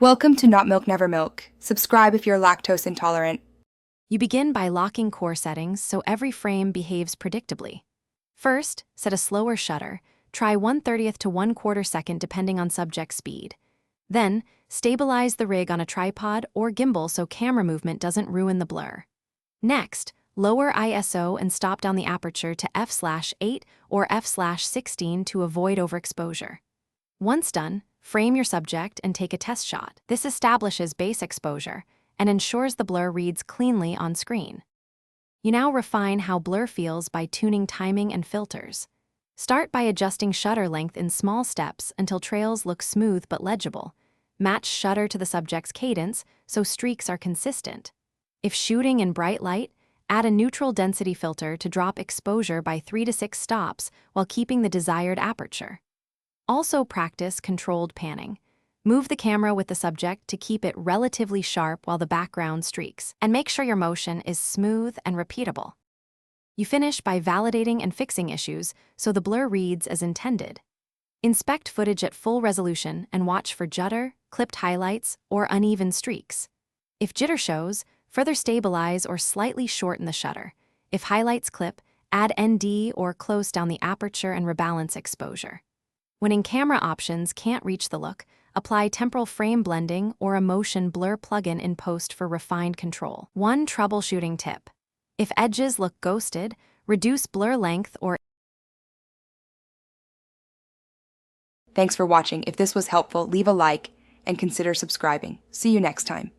Welcome to Not Milk Never Milk. Subscribe if you're lactose intolerant. You begin by locking core settings so every frame behaves predictably. First, set a slower shutter. Try 1/30th to 1/4 second depending on subject speed. Then, stabilize the rig on a tripod or gimbal so camera movement doesn't ruin the blur. Next, lower ISO and stop down the aperture to f/8 or f/16 to avoid overexposure. Once done, frame your subject and take a test shot. This establishes base exposure and ensures the blur reads cleanly on screen. You now refine how blur feels by tuning timing and filters. Start by adjusting shutter length in small steps until trails look smooth but legible. Match shutter to the subject's cadence so streaks are consistent. If shooting in bright light, add a neutral density filter to drop exposure by 3 to 6 stops while keeping the desired aperture. Also practice controlled panning. Move the camera with the subject to keep it relatively sharp while the background streaks, and make sure your motion is smooth and repeatable. You finish by validating and fixing issues so the blur reads as intended. Inspect footage at full resolution and watch for judder, clipped highlights, or uneven streaks. If jitter shows, further stabilize or slightly shorten the shutter. If highlights clip, add ND or close down the aperture and rebalance exposure. When in-camera options can't reach the look, apply temporal frame blending or a motion blur plugin in post for refined control. One troubleshooting tip: if edges look ghosted, reduce blur length or... Thanks for watching. If this was helpful, leave a like and consider subscribing. See you next time.